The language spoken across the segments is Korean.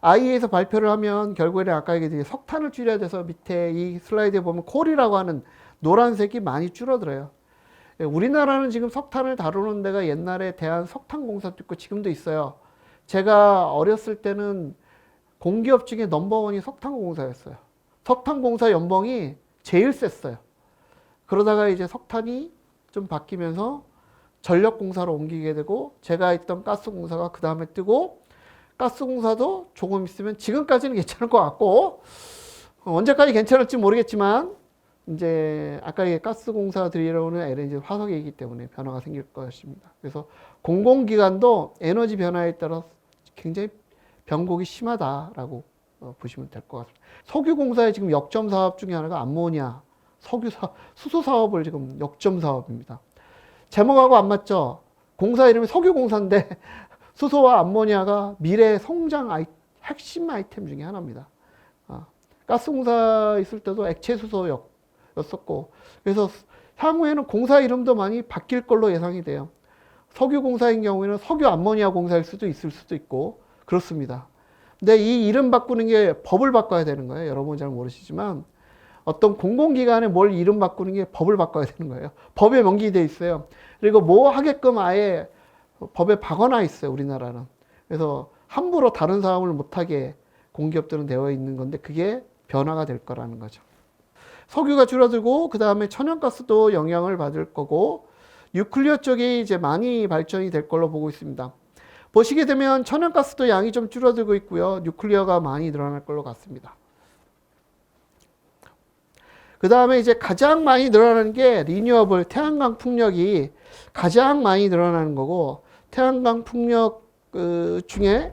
IEA에서 발표를 하면 결국에는 아까 얘기했듯이 석탄을 줄여야 돼서 밑에 이 슬라이드에 보면 콜이라고 하는 노란색이 많이 줄어들어요. 우리나라는 지금 석탄을 다루는 데가 옛날에 대한석탄공사도 있고 지금도 있어요. 제가 어렸을 때는 공기업 중에 넘버원이 석탄공사였어요. 석탄공사 연봉이 제일 셌어요. 그러다가 이제 석탄이 좀 바뀌면서 전력공사로 옮기게 되고 제가 있던 가스공사가 그 다음에 뜨고 가스공사도 조금 있으면 지금까지는 괜찮을 것 같고 언제까지 괜찮을지 모르겠지만 이제 아까 가스공사 들이러오는 LNG 화석이기 때문에 변화가 생길 것입니다. 그래서 공공기관도 에너지 변화에 따라 굉장히 변곡이 심하다라고 보시면 될 것 같습니다. 석유공사의 지금 역점 사업 중에 하나가 암모니아, 수소 사업을 지금 역점 사업입니다. 제목하고 안 맞죠? 공사 이름이 석유공사인데 수소와 암모니아가 미래 성장 핵심 아이템 중에 하나입니다. 가스공사 있을 때도 액체 수소였었고 그래서 향후에는 공사 이름도 많이 바뀔 걸로 예상이 돼요. 석유공사인 경우에는 석유 암모니아 공사일 수도 있을 수도 있고 그렇습니다. 근데 이 이름 바꾸는 게 법을 바꿔야 되는 거예요. 여러분 잘 모르시지만 어떤 공공기관에 뭘 이름 바꾸는 게 법을 바꿔야 되는 거예요. 법에 명기되어 있어요. 그리고 뭐 하게끔 아예 법에 박아놔 있어요. 우리나라는. 그래서 함부로 다른 사업을 못하게 공기업들은 되어 있는 건데 그게 변화가 될 거라는 거죠. 석유가 줄어들고 그 다음에 천연가스도 영향을 받을 거고 뉴클리어 쪽이 이제 많이 발전이 될 걸로 보고 있습니다. 보시게 되면 천연가스도 양이 좀 줄어들고 있고요. 뉴클리어가 많이 늘어날 걸로 같습니다. 그 다음에 이제 가장 많이 늘어나는 게 리뉴어블, 태양광 풍력이 가장 많이 늘어나는 거고 태양광 풍력 중에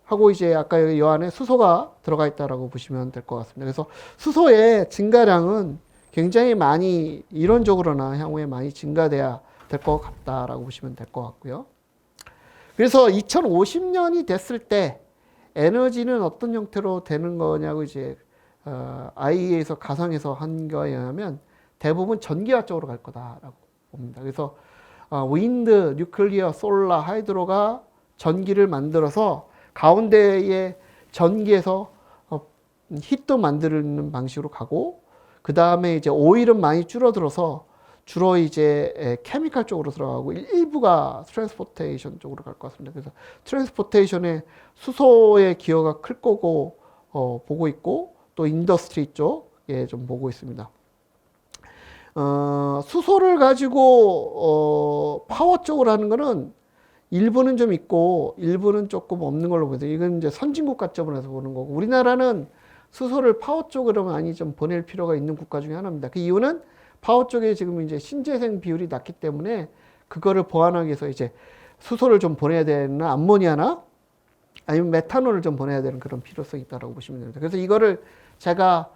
하고 이제 아까 이 안에 수소가 들어가 있다라고 보시면 될 것 같습니다. 그래서 수소의 증가량은 굉장히 많이 이론적으로나 향후에 많이 증가돼야 될 것 같다라고 보시면 될 것 같고요. 그래서 2050년이 됐을 때 에너지는 어떤 형태로 되는 거냐고 이제 IEA에서 가상해서 한 거에 의하면 대부분 전기화 쪽으로 갈 거다라고 봅니다. 그래서 윈드, 뉴클리어, 솔라, 하이드로가 전기를 만들어서 가운데에 전기에서 힛도 만드는 방식으로 가고 그 다음에 이제 오일은 많이 줄어들어서 주로 이제 케미칼 쪽으로 들어가고 일부가 트랜스포테이션 쪽으로 갈 것 같습니다. 그래서 트랜스포테이션에 수소의 기여가 클 거고 보고 있고 또 인더스트리 쪽에 좀 보고 있습니다. 수소를 가지고 파워 쪽으로 하는 거는 일부는 좀 있고 일부는 조금 없는 걸로 보여요. 이건 이제 선진국 관점으로 보는 거고 우리나라는 수소를 파워 쪽으로 많이 좀 보낼 필요가 있는 국가 중에 하나입니다. 그 이유는 파워 쪽에 지금 이제 신재생 비율이 낮기 때문에 그거를 보완하기 위해서 이제 수소를 좀 보내야 되는 암모니아나 아니면 메탄올을 좀 보내야 되는 그런 필요성이 있다고 보시면 됩니다. 그래서 이거를 제가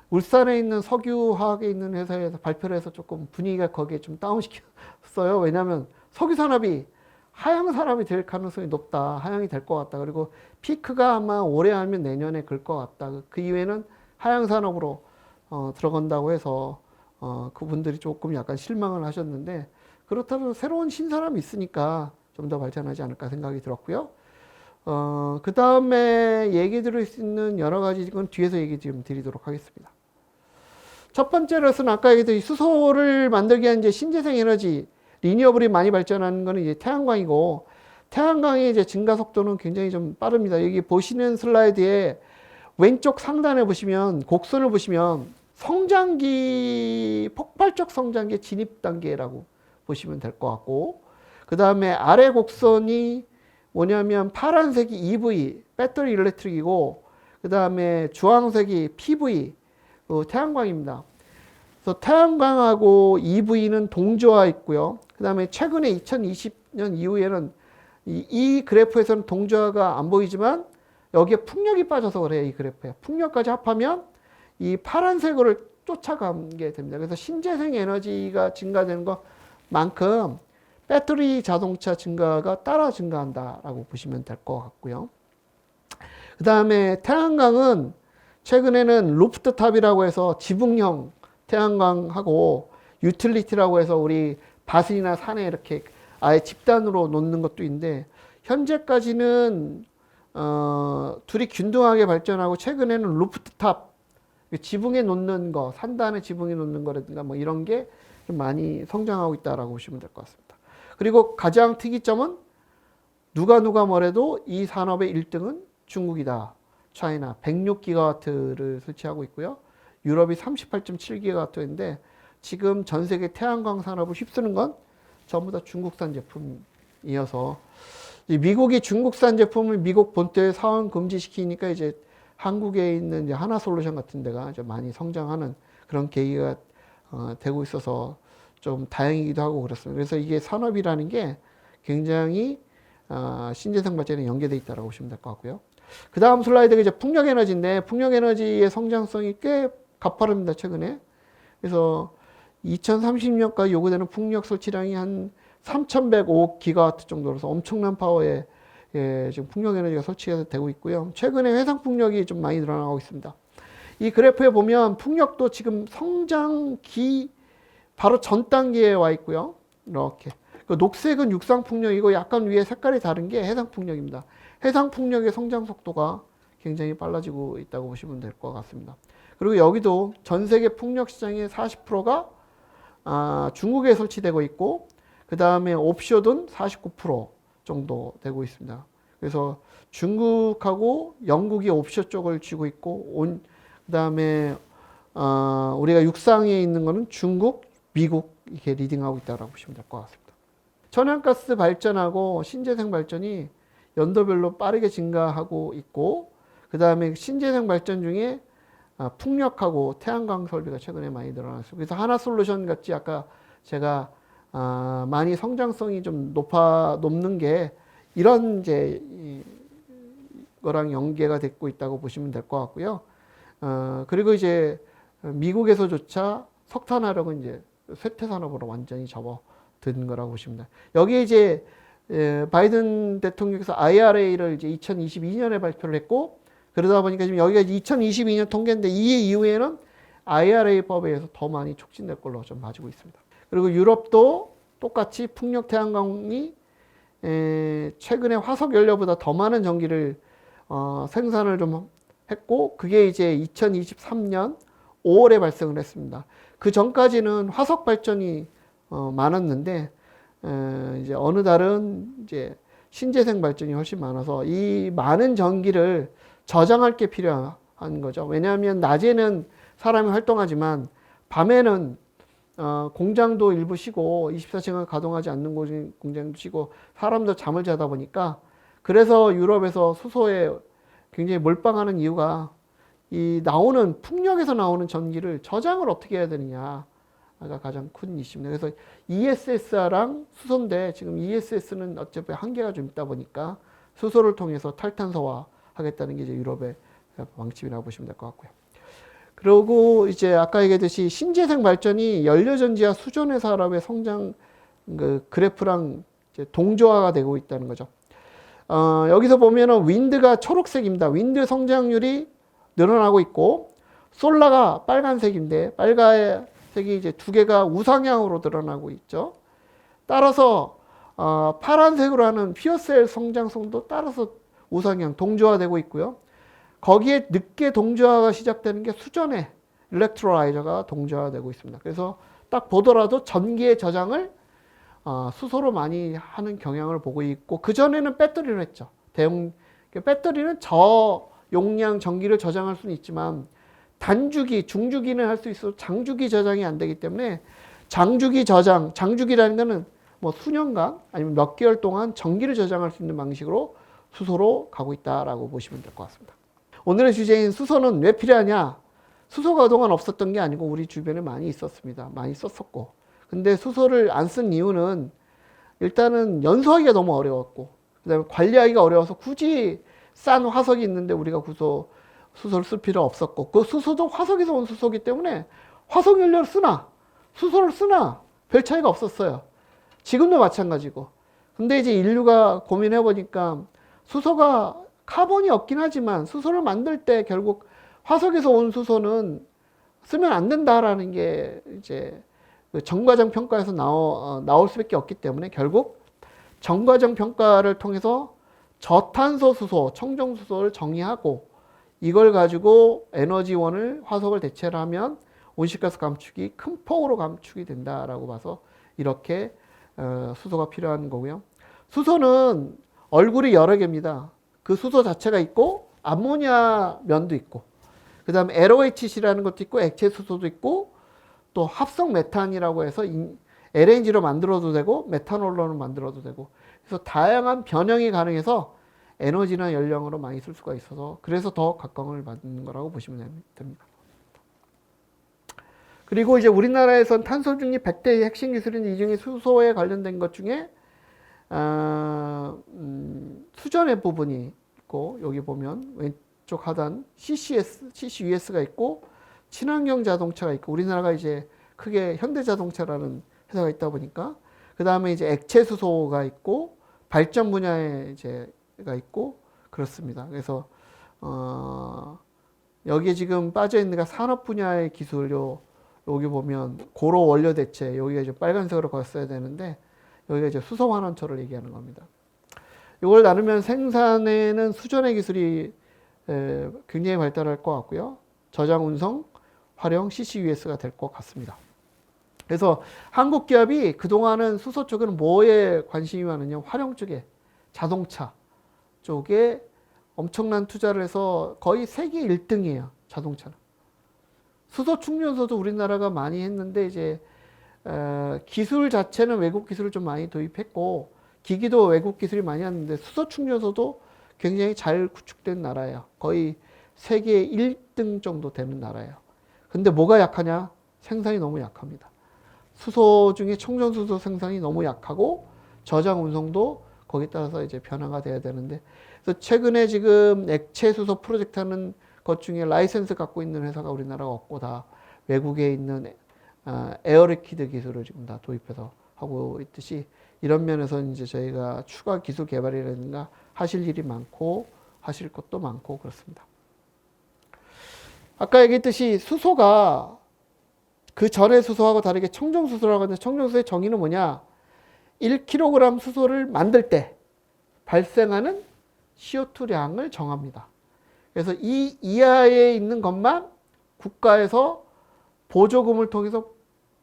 울산에 있는 석유화학에 있는 회사에서 발표를 해서 조금 분위기가 거기에 좀 다운시켰어요. 왜냐하면 석유 산업이 하향 산업이 될 가능성이 높다. 하향이 될 것 같다. 그리고 피크가 아마 올해 아니면 내년에 글 것 같다. 그 이후에는 하향 산업으로 들어간다고 해서 그분들이 조금 약간 실망을 하셨는데 그렇다면 새로운 신사람이 있으니까 좀 더 발전하지 않을까 생각이 들었고요. 그 다음에 얘기 드릴 수 있는 여러 가지 건 뒤에서 얘기 좀 드리도록 하겠습니다. 첫 번째로서는 아까 얘기했듯이 수소를 만들기 위한 이제 신재생 에너지, 리니어블이 많이 발전하는 거는 이제 태양광이고, 태양광의 이제 증가 속도는 굉장히 좀 빠릅니다. 여기 보시는 슬라이드에 왼쪽 상단에 보시면, 곡선을 보시면 성장기, 폭발적 성장기 진입 단계라고 보시면 될 것 같고, 그 다음에 아래 곡선이 뭐냐면 파란색이 EV, 배터리 일렉트릭이고, 그 다음에 주황색이 PV, 태양광입니다. 그래서 태양광하고 EV는 동조화 있고요. 그 다음에 최근에 2020년 이후에는 이 그래프에서는 동조화가 안 보이지만 여기에 풍력이 빠져서 그래요. 이 그래프에. 풍력까지 합하면 이 파란색을 쫓아가게 됩니다. 그래서 신재생 에너지가 증가되는 것만큼 배터리 자동차 증가가 따라 증가한다라고 보시면 될 것 같고요. 그 다음에 태양광은 최근에는 루프트탑이라고 해서 지붕형 태양광하고 유틸리티라고 해서 우리 밭이나 산에 이렇게 아예 집단으로 놓는 것도 있는데 현재까지는 둘이 균등하게 발전하고 최근에는 루프탑, 지붕에 놓는 거, 산 다음에 지붕에 놓는 거라든가 뭐 이런 게 좀 많이 성장하고 있다라고 보시면 될 것 같습니다. 그리고 가장 특이점은 누가 뭐래도 이 산업의 1등은 중국이다. 차이나 106기가와트를 설치하고 있고요. 유럽이 38.7기가와트인데 지금 전 세계 태양광 산업을 휩쓰는 건 전부 다 중국산 제품이어서 미국이 중국산 제품을 미국 본토에 사원 금지시키니까 이제 한국에 있는 이제 하나솔루션 같은 데가 이제 많이 성장하는 그런 계기가 되고 있어서 좀 다행이기도 하고 그렇습니다. 그래서 이게 산업이라는 게 굉장히 신재생 발전에 연계되어 있다고 보시면 될 것 같고요. 그 다음 슬라이드가 이제 풍력에너지인데 풍력에너지의 성장성이 꽤 가파릅니다. 최근에. 그래서 2030년까지 요구되는 풍력 설치량이 한 3,105기가와트 정도로서 엄청난 파워의 지금 풍력에너지가 설치가 되고 있고요. 최근에 회상풍력이 좀 많이 늘어나고 있습니다. 이 그래프에 보면 풍력도 지금 성장기 바로 전 단계에 와 있고요. 이렇게. 녹색은 육상풍력이고 약간 위에 색깔이 다른 게 해상풍력입니다. 해상풍력의 성장 속도가 굉장히 빨라지고 있다고 보시면 될 것 같습니다. 그리고 여기도 전 세계 풍력 시장의 40%가 중국에 설치되고 있고 그 다음에 옵쇼든 49% 정도 되고 있습니다. 그래서 중국하고 영국이 옵쇼 쪽을 쥐고 있고 그 다음에 우리가 육상에 있는 거는 중국, 미국 이렇게 리딩하고 있다고 보시면 될 것 같습니다. 천연가스 발전하고 신재생 발전이 연도별로 빠르게 증가하고 있고 그 다음에 신재생 발전 중에 풍력하고 태양광 설비가 최근에 많이 늘어났어요. 그래서 하나솔루션 같이 아까 제가 많이 성장성이 좀 높는 게 이런 이제 거랑 연계가 되고 있다고 보시면 될 것 같고요. 그리고 이제 미국에서조차 석탄화력은 이제 쇠퇴 산업으로 완전히 접어든 거라고 보시면 돼요. 여기에 이제 바이든 대통령께서 IRA를 이제 2022년에 발표를 했고 그러다 보니까 지금 여기가 2022년 통계인데 이 이후에는 IRA 법에 의해서 더 많이 촉진될 걸로 좀 봐지고 있습니다. 그리고 유럽도 똑같이 풍력 태양광이 최근에 화석 연료보다 더 많은 전기를 생산을 좀 했고 그게 이제 2023년 5월에 발생을 했습니다. 그 전까지는 화석 발전이 많았는데 이제 어느 달은 이제 신재생 발전이 훨씬 많아서 이 많은 전기를 저장할 게 필요한 거죠. 왜냐하면 낮에는 사람이 활동하지만 밤에는 공장도 일부 쉬고 24시간 가동하지 않는 공장도 쉬고 사람도 잠을 자다 보니까 그래서 유럽에서 수소에 굉장히 몰빵하는 이유가 이 풍력에서 나오는 전기를 저장을 어떻게 해야 되느냐가 가장 큰 이슈입니다. 그래서 ESS랑 수소인데 지금 ESS는 어차피 한계가 좀 있다 보니까 수소를 통해서 탈탄소화 하겠다는 게 이제 유럽의 방침이라고 보시면 될 것 같고요. 그리고 이제 아까 얘기했듯이 신재생 발전이 연료전지와 수존의 산업의 성장 그래프랑 이제 동조화가 되고 있다는 거죠. 여기서 보면은 윈드가 초록색입니다. 윈드 성장률이 늘어나고 있고 솔라가 빨간색인데 빨간색이 이제 두 개가 우상향으로 드러나고 있죠. 따라서 파란색으로 하는 퓨어셀 성장성도 따라서 우상향 동조화되고 있고요. 거기에 늦게 동조화가 시작되는 게 수전의 일렉트로라이저가 동조화되고 있습니다. 그래서 딱 보더라도 전기의 저장을 수소로 많이 하는 경향을 보고 있고 그전에는 배터리로 했죠. 배터리는 저용량 전기를 저장할 수는 있지만 단주기, 중주기는 할 수 있어도 장주기 저장이 안 되기 때문에 장주기 저장, 장주기라는 거는 뭐 수년간 아니면 몇 개월 동안 전기를 저장할 수 있는 방식으로 수소로 가고 있다라고 보시면 될 것 같습니다. 오늘의 주제인 수소는 왜 필요하냐? 수소가 그동안 없었던 게 아니고 우리 주변에 많이 있었습니다. 많이 썼었고. 근데 수소를 안 쓴 이유는 일단은 연소하기가 너무 어려웠고 그 다음에 관리하기가 어려워서 굳이 싼 화석이 있는데 우리가 수소를 쓸 필요 없었고 그 수소도 화석에서 온 수소기 때문에 화석 연료를 쓰나 수소를 쓰나 별 차이가 없었어요. 지금도 마찬가지고. 근데 이제 인류가 고민해 보니까 수소가 카본이 없긴 하지만 수소를 만들 때 결국 화석에서 온 수소는 쓰면 안 된다라는 게 이제 정과정 평가에서 나올 수밖에 없기 때문에 결국 정과정 평가를 통해서 저탄소 수소, 청정 수소를 정의하고 이걸 가지고 에너지원을 화석을 대체를 하면 온실가스 감축이 큰 폭으로 감축이 된다라고 봐서 이렇게 수소가 필요한 거고요. 수소는 얼굴이 여러 개입니다. 그 수소 자체가 있고 암모니아 면도 있고 그 다음에 LOHC라는 것도 있고 액체 수소도 있고 또 합성 메탄이라고 해서 LNG로 만들어도 되고 메탄올로는 만들어도 되고 그래서 다양한 변형이 가능해서 에너지나 연령으로 많이 쓸 수가 있어서 그래서 더 각광을 받는 거라고 보시면 됩니다. 그리고 이제 우리나라에선 탄소 중립 100대의 핵심 기술인 이 중에 수소에 관련된 것 중에 수전의 부분이 있고 여기 보면 왼쪽 하단 CCUS가 있고 친환경 자동차가 있고 우리나라가 이제 크게 현대자동차라는 회사가 있다 보니까 그 다음에 이제 액체 수소가 있고 발전 분야에 이제가 있고 그렇습니다. 그래서 여기에 지금 빠져 있는 게 산업 분야의 기술요. 여기 보면 고로 원료 대체 여기가 이제 빨간색으로 걷어야 되는데 여기가 이제 수소 환원처를 얘기하는 겁니다. 이걸 나누면 생산에는 수전의 기술이 굉장히 발달할 것 같고요. 저장, 운송, 활용, CCUS가 될 것 같습니다. 그래서 한국 기업이 그동안은 수소 쪽에는 뭐에 관심이 많으냐? 활용 쪽에, 자동차 쪽에 엄청난 투자를 해서 거의 세계 1등이에요. 자동차는. 수소 충전소도 우리나라가 많이 했는데 이제 기술 자체는 외국 기술을 좀 많이 도입했고 기기도 외국 기술이 많이 왔는데 수소 충전소도 굉장히 잘 구축된 나라예요. 거의 세계 1등 정도 되는 나라예요. 근데 뭐가 약하냐? 생산이 너무 약합니다. 수소 중에 청정수소 생산이 너무 약하고 저장 운송도 거기에 따라서 이제 변화가 돼야 되는데 그래서 최근에 지금 액체 수소 프로젝트 하는 것 중에 라이센스 갖고 있는 회사가 우리나라가 없고 다 외국에 있는 에어리퀴드 기술을 지금 다 도입해서 하고 있듯이 이런 면에서 이제 저희가 추가 기술 개발이라든가 하실 일이 많고 하실 것도 많고 그렇습니다. 아까 얘기했듯이 수소가 그 전의 수소하고 다르게 청정수소라고 하는데 청정수소의 정의는 뭐냐? 1kg 수소를 만들 때 발생하는 CO2량을 정합니다. 그래서 이 이하에 있는 것만 국가에서 보조금을 통해서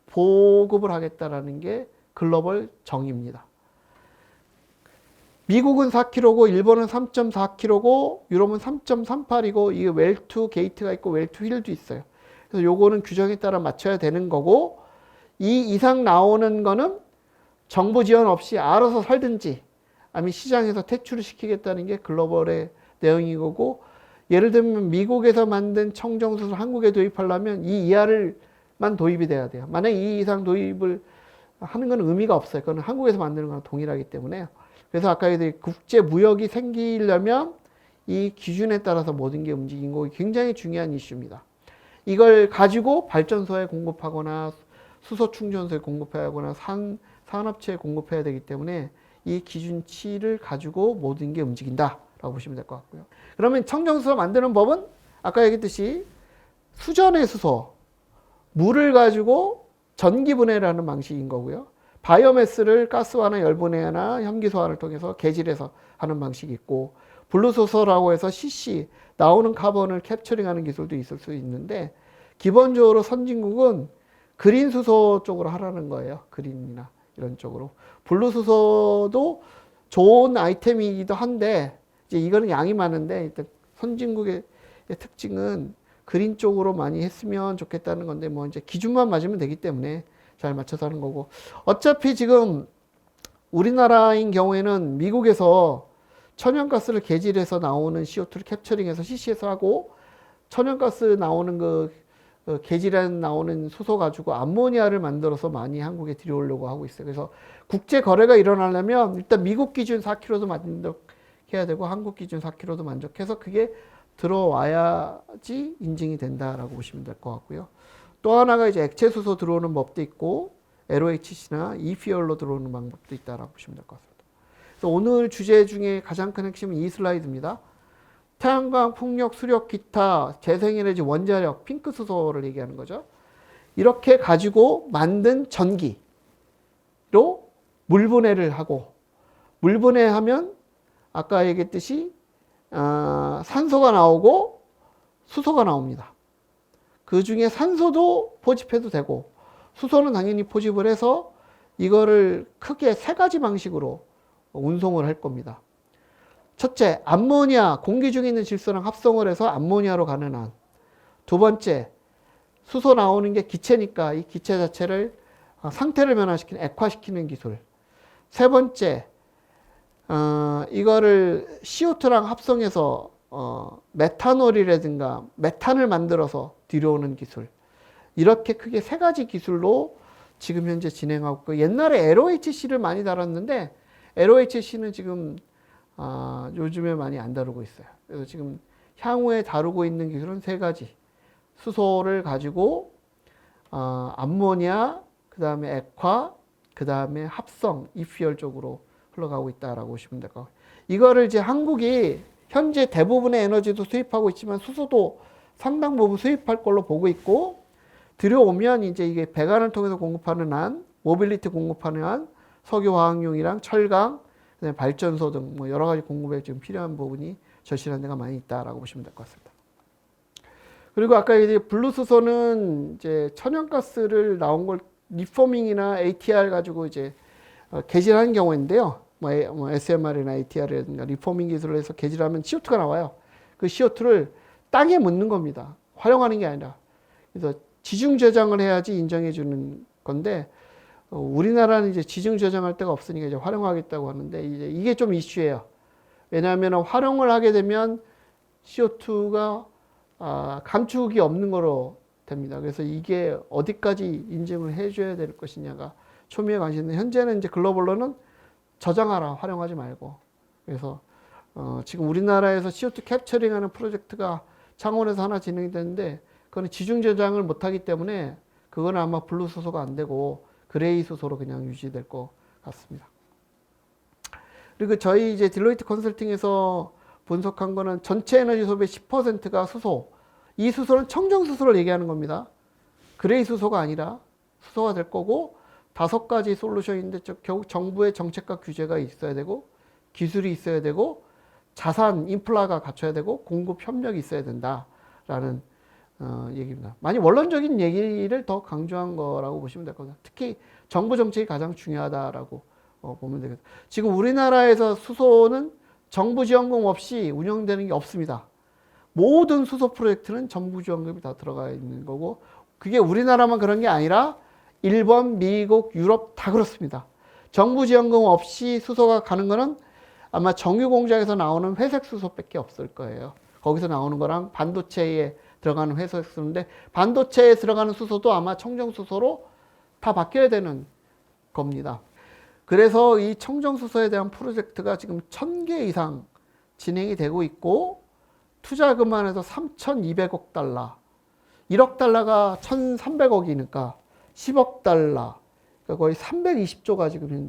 보급을 하겠다라는 게 글로벌 정의입니다. 미국은 4kg고 일본은 3.4kg고 유럽은 3.38이고 이게 웰투 게이트가 있고 웰투 힐도 있어요. 그래서 요거는 규정에 따라 맞춰야 되는 거고 이 이상 나오는 거는 정부 지원 없이 알아서 살든지 아니면 시장에서 퇴출을 시키겠다는 게 글로벌의 내용인 거고 예를 들면 미국에서 만든 청정수소를 한국에 도입하려면 이 이하를만 도입이 돼야 돼요. 만약 이 이상 도입을 하는 건 의미가 없어요. 그건 한국에서 만드는 거랑 동일하기 때문에. 그래서 아까 국제 무역이 생기려면 이 기준에 따라서 모든 게 움직인 거 굉장히 중요한 이슈입니다. 이걸 가지고 발전소에 공급하거나 수소 충전소에 공급하거나 산업체에 공급해야 되기 때문에 이 기준치를 가지고 모든 게 움직인다라고 보시면 될 것 같고요. 그러면 청정수소 만드는 법은 아까 얘기했듯이 수전의 수소, 물을 가지고 전기분해를 하는 방식인 거고요. 바이오매스를 가스화나 열분해나 혐기소환을 통해서 개질해서 하는 방식이 있고 블루수소라고 해서 CC, 나오는 카본을 캡처링하는 기술도 있을 수 있는데 기본적으로 선진국은 그린 수소 쪽으로 하라는 거예요. 그린이나 이런 쪽으로. 블루수소도 좋은 아이템이기도 한데 이제 이거는 양이 많은데 일단 선진국의 특징은 그린 쪽으로 많이 했으면 좋겠다는 건데 뭐 이제 기준만 맞으면 되기 때문에 잘 맞춰서 하는 거고 어차피 지금 우리나라인 경우에는 미국에서 천연가스를 개질해서 나오는 CO2를 캡처링해서 CC에서 하고 천연가스 나오는 개질해 나오는 수소 가지고 암모니아를 만들어서 많이 한국에 들여오려고 하고 있어요. 그래서 국제 거래가 일어나려면 일단 미국 기준 4kg도 만족해야 되고 한국 기준 4kg도 만족해서 그게 들어와야지 인증이 된다라고 보시면 될 것 같고요. 또 하나가 이제 액체 수소 들어오는 법도 있고 LOHC나 eFuel로 들어오는 방법도 있다라고 보시면 될 것 같습니다. 그래서 오늘 주제 중에 가장 큰 핵심은 이 슬라이드입니다. 태양광, 풍력, 수력, 기타, 재생에너지, 원자력, 핑크 수소를 얘기하는 거죠. 이렇게 가지고 만든 전기로 물분해를 하고 물분해하면 아까 얘기했듯이 산소가 나오고 수소가 나옵니다. 그 중에 산소도 포집해도 되고 수소는 당연히 포집을 해서 이거를 크게 세 가지 방식으로 운송을 할 겁니다. 첫째, 암모니아, 공기 중에 있는 질소랑 합성을 해서 암모니아로 가는 한. 두 번째, 수소 나오는 게 기체니까 이 기체 자체를 상태를 변화시키는, 액화시키는 기술. 세 번째, 이거를 CO2랑 합성해서 메탄올이라든가 메탄을 만들어서 들여오는 기술. 이렇게 크게 세 가지 기술로 지금 현재 진행하고 있고, 옛날에 LOHC를 많이 다뤘는데 LOHC는 지금 요즘에 많이 안 다루고 있어요. 그래서 지금 향후에 다루고 있는 기술은 세 가지. 수소를 가지고 암모니아, 그 다음에 액화, 그 다음에 합성, 이퓨얼 쪽으로 흘러가고 있다라고 보시면 될 것 같아요. 이거를 이제 한국이 현재 대부분의 에너지도 수입하고 있지만 수소도 상당 부분 수입할 걸로 보고 있고, 들여오면 이제 이게 배관을 통해서 공급하는 한, 모빌리티 공급하는 한, 석유화학용이랑 철강, 그다음에 발전소 등 뭐 여러 가지 공급에 지금 필요한 부분이 절실한 데가 많이 있다라고 보시면 될 것 같습니다. 그리고 아까 이제 블루수소는 이제 천연가스를 나온 걸 리포밍이나 ATR 가지고 이제 개질하는 경우인데요. 뭐 SMR이나 ATR이라든가 리포밍 기술을 해서 개질하면 CO2가 나와요. 그 CO2를 땅에 묻는 겁니다. 활용하는 게 아니라. 그래서 지중 저장을 해야지 인정해 주는 건데, 우리나라는 이제 지중 저장할 데가 없으니까 이제 활용하겠다고 하는데, 이제 이게 좀 이슈예요. 왜냐하면 활용을 하게 되면 CO2가 감축이 없는 거로 됩니다. 그래서 이게 어디까지 인증을 해줘야 될 것이냐가 초미의 관심인데, 현재는 이제 글로벌로는 저장하라, 활용하지 말고. 그래서 지금 우리나라에서 CO2 캡처링하는 프로젝트가 창원에서 하나 진행이 되는데, 그거는 지중 저장을 못하기 때문에 그거는 아마 블루 수소가 안 되고 그레이 수소로 그냥 유지될 것 같습니다. 그리고 저희 이제 딜로이트 컨설팅에서 분석한 거는 전체 에너지 소비의 10%가 수소. 이 수소는 청정 수소를 얘기하는 겁니다. 그레이 수소가 아니라 수소가 될 거고, 5가지 솔루션인데 결국 정부의 정책과 규제가 있어야 되고, 기술이 있어야 되고, 자산 인프라가 갖춰야 되고, 공급 협력이 있어야 된다라는 얘기입니다. 많이 원론적인 얘기를 더 강조한 거라고 보시면 될 겁니다. 특히 정부 정책이 가장 중요하다라고 보면 되겠습니다. 지금 우리나라에서 수소는 정부 지원금 없이 운영되는 게 없습니다. 모든 수소 프로젝트는 정부 지원금이 다 들어가 있는 거고, 그게 우리나라만 그런 게 아니라 일본, 미국, 유럽 다 그렇습니다. 정부 지원금 없이 수소가 가는 거는 아마 정유 공장에서 나오는 회색 수소밖에 없을 거예요. 거기서 나오는 거랑 반도체에 들어가는 회색 수소인데, 반도체에 들어가는 수소도 아마 청정 수소로 다 바뀌어야 되는 겁니다. 그래서 이 청정 수소에 대한 프로젝트가 지금 1000개 이상 진행이 되고 있고, 투자 금액에서 3,200억 달러, 1억 달러가 1,300억이니까 10억 달러, 그러니까 거의 320조가 지금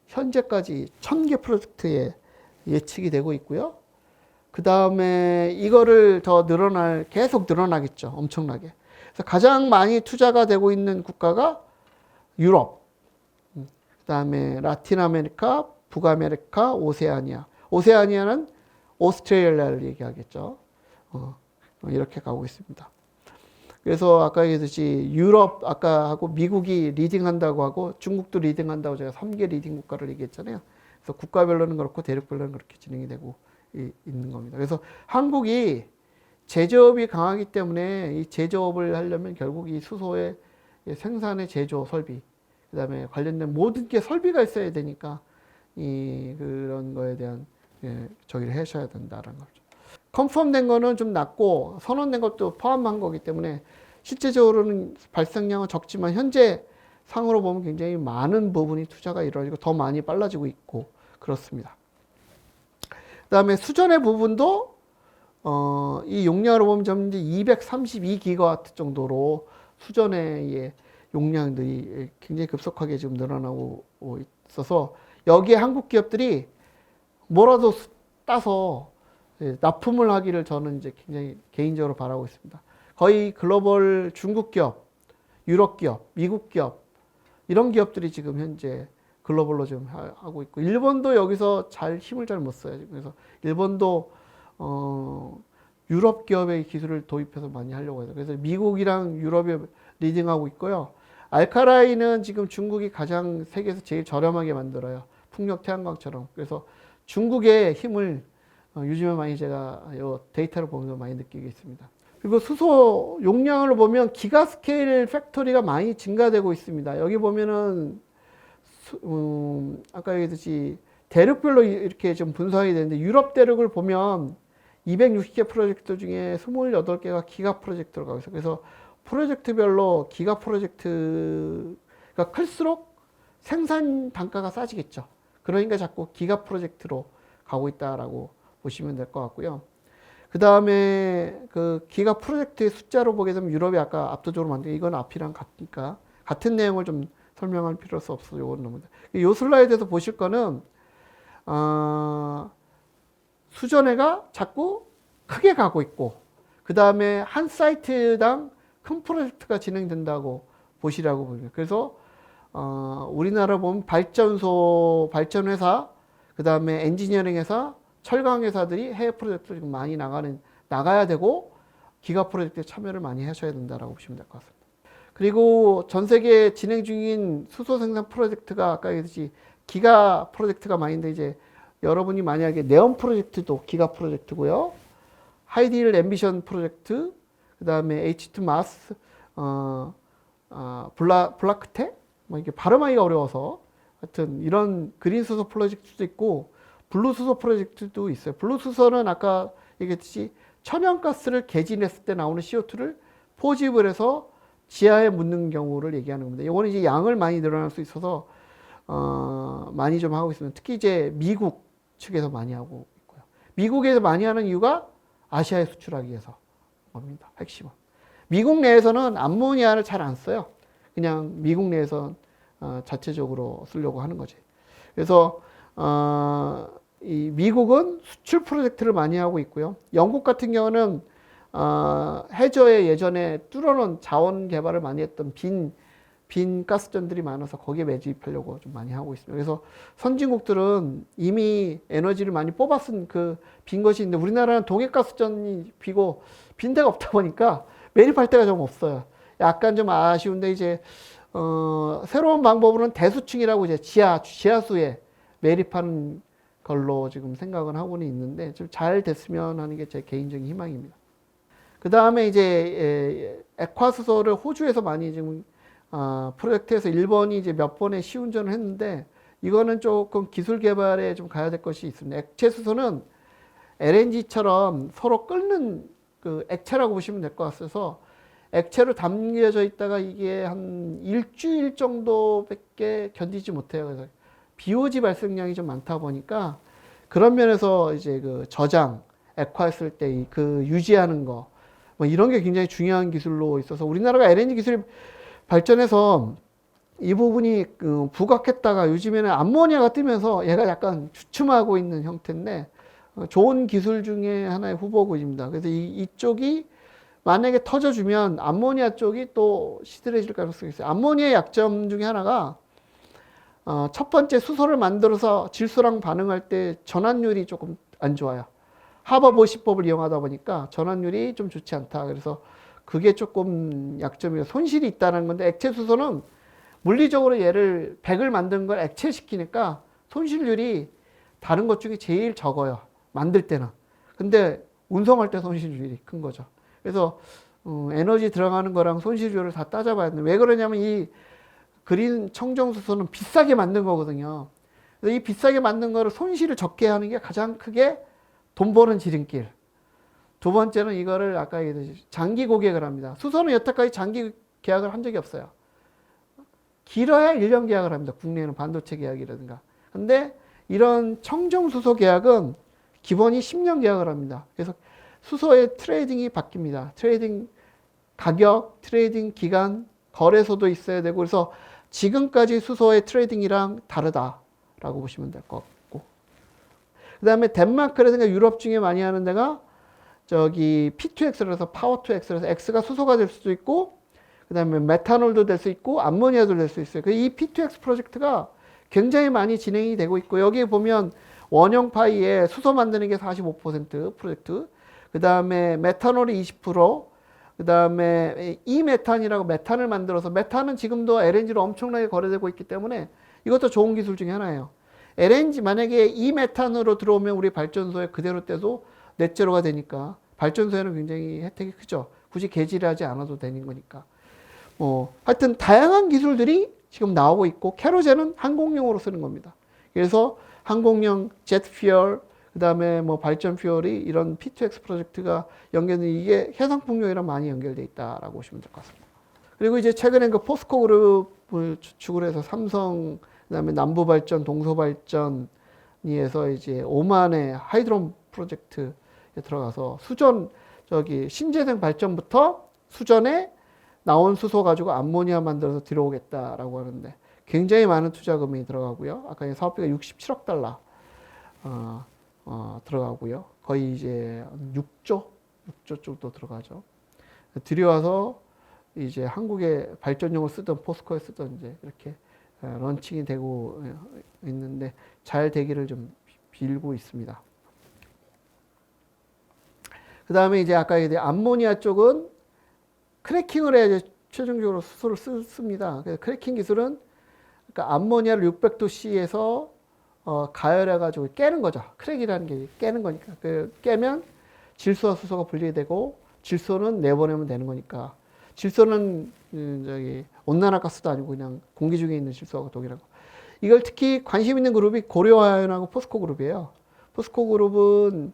현재까지 1000개 프로젝트에 예측이 되고 있고요. 그 다음에 이거를 더 계속 늘어나겠죠. 엄청나게. 그래서 가장 많이 투자가 되고 있는 국가가 유럽, 그 다음에 라틴 아메리카, 북아메리카, 오세아니아. 오세아니아는 오스트레일리아를 얘기하겠죠. 이렇게 가고 있습니다. 그래서 아까 얘기했듯이 유럽 아까 하고 미국이 리딩한다고 하고 중국도 리딩한다고 제가 3개 리딩 국가를 얘기했잖아요. 그래서 국가별로는 그렇고 대륙별로는 그렇게 진행이 되고 있는 겁니다. 그래서 한국이 제조업이 강하기 때문에 이 제조업을 하려면 결국 이 수소의 생산의 제조 설비, 그 다음에 관련된 모든 게 설비가 있어야 되니까 그런 거에 대한 저기를 하셔야 된다는 거죠. 컨펌된 거는 좀 낮고 선언된 것도 포함한 거기 때문에 실제적으로는 발생량은 적지만 현재 상으로 보면 굉장히 많은 부분이 투자가 이루어지고 더 많이 빨라지고 있고 그렇습니다. 그 다음에 수전의 부분도 이 용량으로 보면 좀 이제 232기가와트 정도로 수전의 용량들이 굉장히 급속하게 지금 늘어나고 있어서 여기에 한국 기업들이 뭐라도 따서 납품을 하기를 저는 이제 굉장히 개인적으로 바라고 있습니다. 거의 글로벌 중국 기업, 유럽 기업, 미국 기업 이런 기업들이 지금 현재 글로벌로 지금 하고 있고, 일본도 여기서 힘을 잘 못 써요. 그래서 일본도 유럽 기업의 기술을 도입해서 많이 하려고 해서, 그래서 미국이랑 유럽이 리딩하고 있고요. 알카라인은 지금 중국이 가장 세계에서 제일 저렴하게 만들어요. 풍력 태양광처럼. 그래서 중국의 힘을 요즘에 많이 제가 이 데이터를 보면서 많이 느끼고 있습니다. 그리고 수소 용량을 보면 기가 스케일 팩토리가 많이 증가되고 있습니다. 여기 보면은 아까 얘기했듯이 대륙별로 이렇게 좀 분석이 되는데, 유럽 대륙을 보면 260개 프로젝트 중에 28개가 기가 프로젝트로 가고 있어요. 그래서 프로젝트별로 기가 프로젝트가 클수록 생산 단가가 싸지겠죠. 그러니까 자꾸 기가 프로젝트로 가고 있다라고 보시면 될 것 같고요. 그 다음에 그 기가 프로젝트의 숫자로 보게 되면 유럽이 아까 압도적으로 만든, 이건 앞이랑 같으니까 같은 내용을 좀 설명할 필요가 없어요. 요거는 너무. 이 슬라이드에서 보실 거는 수전회가 자꾸 크게 가고 있고, 그 다음에 한 사이트당 큰 프로젝트가 진행된다고 보시라고 보입니다. 그래서 우리나라 보면 발전소, 발전회사, 그 다음에 엔지니어링 회사, 철강 회사들이 해외 프로젝트를 지금 많이 나가야 되고, 기가 프로젝트에 참여를 많이 하셔야 된다라고 보시면 될 것 같습니다. 그리고 전 세계 진행 중인 수소 생산 프로젝트가 아까 얘기했듯이 기가 프로젝트가 많은데, 이제 여러분이 만약에 네온 프로젝트도 기가 프로젝트고요. 하이딜 앰비션 프로젝트, 그 다음에 H2 마스, 블라크테? 뭐 이게 발음하기가 어려워서. 하여튼 이런 그린 수소 프로젝트도 있고, 블루 수소 프로젝트도 있어요. 블루 수소는 아까 얘기했듯이 천연가스를 개진했을 때 나오는 CO2를 포집을 해서 지하에 묻는 경우를 얘기하는 겁니다. 이거는 이제 양을 많이 늘어날 수 있어서 많이 좀 하고 있습니다. 특히 이제 미국 측에서 많이 하고 있고요. 미국에서 많이 하는 이유가 아시아에 수출하기 위해서 겁니다. 핵심은. 미국 내에서는 암모니아를 잘 안 써요. 그냥 미국 내에서 자체적으로 쓰려고 하는 거지. 그래서 이 미국은 수출 프로젝트를 많이 하고 있고요. 영국 같은 경우는 해저에 예전에 뚫어놓은 자원 개발을 많이 했던 빈 가스전들이 많아서 거기에 매집하려고 좀 많이 하고 있습니다. 그래서 선진국들은 이미 에너지를 많이 뽑아쓴 그 빈 것이 있는데, 우리나라는 동해가스전이 비고 빈 데가 없다 보니까 매립할 데가 좀 없어요. 약간 좀 아쉬운데, 이제 새로운 방법으로는 대수층이라고 이제 지하수에 매립하는 걸로 지금 생각은 하고는 있는데, 좀 잘 됐으면 하는 게 제 개인적인 희망입니다. 그 다음에 이제 액화수소를 호주에서 많이 지금 프로젝트에서 일본이 이제 몇 번의 시운전을 했는데, 이거는 조금 기술 개발에 좀 가야 될 것이 있습니다. 액체 수소는 LNG처럼 서로 끓는 그 액체라고 보시면 될 것 같아서, 액체로 담겨져 있다가 이게 한 일주일 정도밖에 견디지 못해요. 그래서 BOG 발생량이 좀 많다 보니까, 그런 면에서 이제 그 저장, 액화했을 때 그 유지하는 거, 뭐 이런 게 굉장히 중요한 기술로 있어서, 우리나라가 LNG 기술이 발전해서 이 부분이 부각했다가 요즘에는 암모니아가 뜨면서 얘가 약간 주춤하고 있는 형태인데, 좋은 기술 중에 하나의 후보군입니다. 그래서 이쪽이 만약에 터져주면 암모니아 쪽이 또 시들해질 가능성이 있어요. 암모니아의 약점 중에 하나가 첫 번째 수소를 만들어서 질소랑 반응할 때 전환율이 조금 안 좋아요. 하버 보시법을 이용하다 보니까 전환율이 좀 좋지 않다. 그래서 그게 조금 약점이에요. 손실이 있다는 건데, 액체 수소는 물리적으로 얘를 100을 만든 걸 액체시키니까 손실률이 다른 것 중에 제일 적어요. 만들 때는. 근데 운송할 때 손실률이 큰 거죠. 그래서 에너지 들어가는 거랑 손실률을 다 따져봐야 되는데, 왜 그러냐면 이 그린 청정수소는 비싸게 만든 거거든요. 그래서 이 비싸게 만든 거를 손실을 적게 하는 게 가장 크게 돈 버는 지름길. 두 번째는 이거를 아까 얘기했듯이 장기 고객을 합니다. 수소는 여태까지 장기 계약을 한 적이 없어요. 길어야 1년 계약을 합니다. 국내에는 반도체 계약이라든가. 근데 이런 청정수소 계약은 기본이 10년 계약을 합니다. 그래서 수소의 트레이딩이 바뀝니다. 트레이딩 가격, 트레이딩 기간, 거래소도 있어야 되고, 그래서 지금까지 수소의 트레이딩이랑 다르다라고 보시면 될 것 같고. 그 다음에 덴마크라든가 유럽 중에 많이 하는 데가 저기 P2X라서 파워2X라서 X가 수소가 될 수도 있고, 그 다음에 메탄올도 될 수 있고, 암모니아도 될 수 있어요. 이 P2X 프로젝트가 굉장히 많이 진행이 되고 있고, 여기 보면 원형 파이에 수소 만드는 게 45% 프로젝트, 그 다음에 메탄올이 20%, 그 다음에 이메탄이라고 메탄을 만들어서, 메탄은 지금도 LNG로 엄청나게 거래되고 있기 때문에 이것도 좋은 기술 중에 하나예요. LNG 만약에 이메탄으로 들어오면 우리 발전소에 그대로 떼도 넷제로가 되니까 발전소에는 굉장히 혜택이 크죠. 굳이 개질하지 않아도 되는 거니까. 하여튼 다양한 기술들이 지금 나오고 있고, 캐로젠은 항공용으로 쓰는 겁니다. 그래서 항공용 제트 퓨얼, 그 다음에 뭐 발전 퓨얼이 이런 P2X 프로젝트가 연결된, 이게 해상풍력이랑 많이 연결되어 있다라고 보시면 될 것 같습니다. 그리고 이제 최근에 그 포스코 그룹을 주축으로 해서 삼성, 그 다음에 남부발전, 동서발전이에서 이제 오만의 하이드론 프로젝트에 들어가서 수전, 신재생 발전부터 수전에 나온 수소 가지고 암모니아 만들어서 들어오겠다라고 하는데, 굉장히 많은 투자금이 들어가고요. 아까 사업비가 67억 달러 들어가고요. 거의 이제 6조 정도 들어가죠. 들여와서 이제 한국의 발전용을 쓰던 포스코에 쓰던 이제 이렇게 런칭이 되고 있는데, 잘 되기를 좀 빌고 있습니다. 그 다음에 이제 아까 이제 암모니아 쪽은 크래킹을 해야 최종적으로 수소를 씁니다. 그래서 크래킹 기술은, 그러니까 암모니아를 600도씨에서 가열해가지고 깨는 거죠. 크랙이라는 게 깨는 거니까. 깨면 질소와 수소가 분리되고, 질소는 내보내면 되는 거니까. 질소는 온난화가스도 아니고 그냥 공기 중에 있는 질소하고 동일하고. 이걸 특히 관심 있는 그룹이 고려아연하고 포스코 그룹이에요. 포스코 그룹은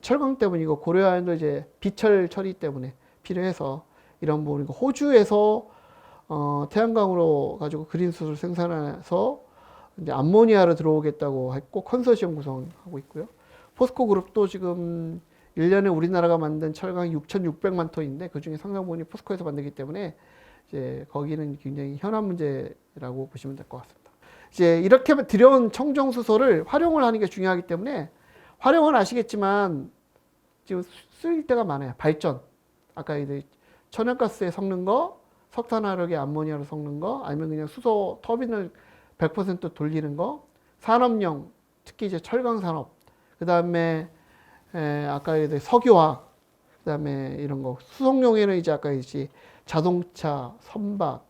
철강 때문이고, 고려아연도 이제 비철 처리 때문에 필요해서 이런 부분이고, 호주에서 태양광으로 가지고 그린 수소를 생산해서 이제 암모니아로 들어오겠다고 했고, 컨소시엄 구성하고 있고요. 포스코 그룹도 지금 1년에 우리나라가 만든 철강이 6,600만 톤인데, 그 중에 상당 부분이 포스코에서 만들기 때문에 이제 거기는 굉장히 현안 문제라고 보시면 될 것 같습니다. 이제 이렇게 들여온 청정 수소를 활용을 하는 게 중요하기 때문에, 활용은 아시겠지만 지금 쓰일 때가 많아요. 발전, 아까 이제 천연가스에 섞는 거, 석탄화력에 암모니아로 섞는 거, 아니면 그냥 수소 터빈을 100% 돌리는 거, 산업용, 특히 이제 철강 산업, 그 다음에 아까 이제 석유화학, 그 다음에 이런 거, 수송용에는 이제 아까 이제 자동차, 선박,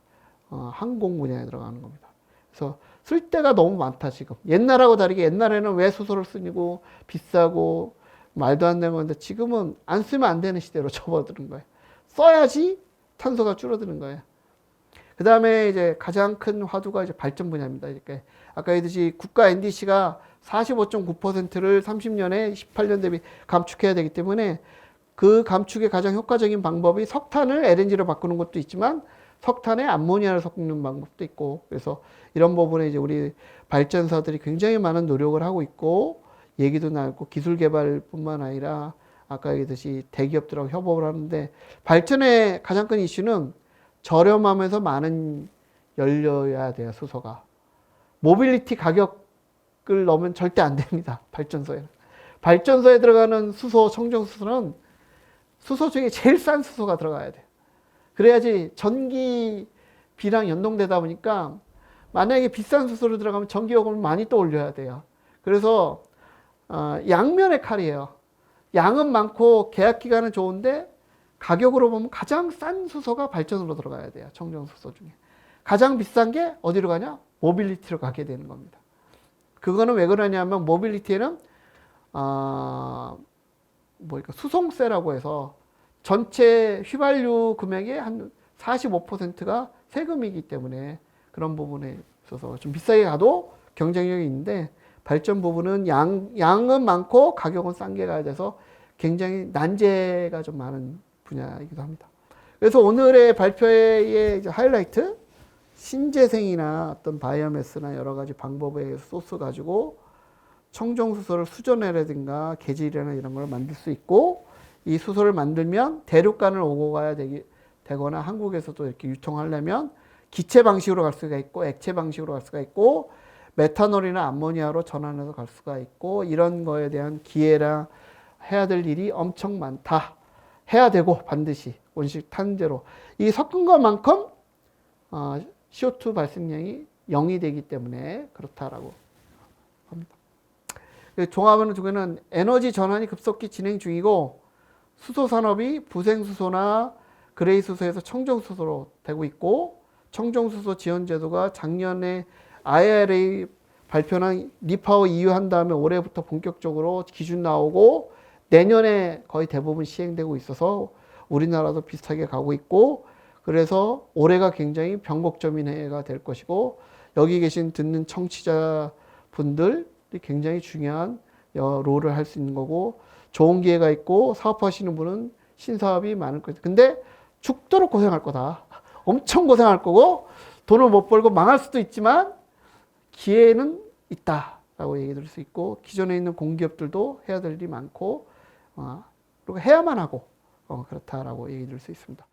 항공 분야에 들어가는 겁니다. 그래서 쓸 데가 너무 많다 지금. 옛날하고 다르게, 옛날에는 왜 수소를 쓰고 비싸고 말도 안 되는 건데, 지금은 안 쓰면 안 되는 시대로 접어드는 거예요. 써야지 탄소가 줄어드는 거예요. 그 다음에 이제 가장 큰 화두가 이제 발전 분야입니다. 이렇게 아까 얘기했듯이 국가 NDC가 45.9%를 30년에 18년 대비 감축해야 되기 때문에, 그 감축의 가장 효과적인 방법이 석탄을 LNG로 바꾸는 것도 있지만, 석탄에 암모니아를 섞는 방법도 있고, 그래서 이런 부분에 이제 우리 발전사들이 굉장히 많은 노력을 하고 있고, 얘기도 나왔고, 기술 개발뿐만 아니라 아까 얘기했듯이 대기업들하고 협업을 하는데, 발전의 가장 큰 이슈는 저렴하면서 많은 열려야 돼요, 수소가. 모빌리티 가격을 넣으면 절대 안 됩니다, 발전소에는. 발전소에 들어가는 수소, 청정수소는 수소 중에 제일 싼 수소가 들어가야 돼요. 그래야지 전기비랑 연동되다 보니까, 만약에 비싼 수소로 들어가면 전기요금을 많이 또 올려야 돼요. 그래서 양면의 칼이에요. 양은 많고 계약 기간은 좋은데, 가격으로 보면 가장 싼 수소가 발전으로 들어가야 돼요, 청정수소 중에. 가장 비싼 게 어디로 가냐? 모빌리티로 가게 되는 겁니다. 그거는 왜 그러냐면, 모빌리티에는 수송세라고 해서 전체 휘발유 금액의 한 45%가 세금이기 때문에, 그런 부분에 있어서 좀 비싸게 가도 경쟁력이 있는데, 발전 부분은 양은 많고 가격은 싼 게 가야 돼서 굉장히 난제가 좀 많은 분야이기도 합니다. 그래서 오늘의 발표의 이제 하이라이트, 신재생이나 어떤 바이오매스나 여러 가지 방법의 소스 가지고 청정수소를 수전해라든가 개질이나 이런 걸 만들 수 있고, 이 수소를 만들면 대륙간을 오고 가야 되거나, 한국에서도 이렇게 유통하려면 기체 방식으로 갈 수가 있고, 액체 방식으로 갈 수가 있고, 메탄올이나 암모니아로 전환해서 갈 수가 있고, 이런 거에 대한 기회랑 해야 될 일이 엄청 많다. 해야 되고, 반드시 온실 탄제로 이 섞은 것만큼 CO2 발생량이 0이 되기 때문에 그렇다라고 합니다. 종합하는 중에는 에너지 전환이 급속히 진행 중이고 수소 산업이 부생수소나 그레이 수소에서 청정수소로 되고 있고 청정수소 지원 제도가 작년에 IRA 발표한 리파워 EU한 다음에 올해부터 본격적으로 기준 나오고 내년에 거의 대부분 시행되고 있어서 우리나라도 비슷하게 가고 있고 그래서 올해가 굉장히 변곡점인 해가 될 것이고 여기 계신 듣는 청취자 분들이 굉장히 중요한 롤을 할 수 있는 거고 좋은 기회가 있고 사업하시는 분은 신사업이 많을 거예요. 근데 죽도록 고생할 거다. 엄청 고생할 거고 돈을 못 벌고 망할 수도 있지만 기회는 있다라고 얘기 드릴 수 있고 기존에 있는 공기업들도 해야 될 일이 많고 그리고 해야만 하고 그렇다라고 얘기 드릴 수 있습니다.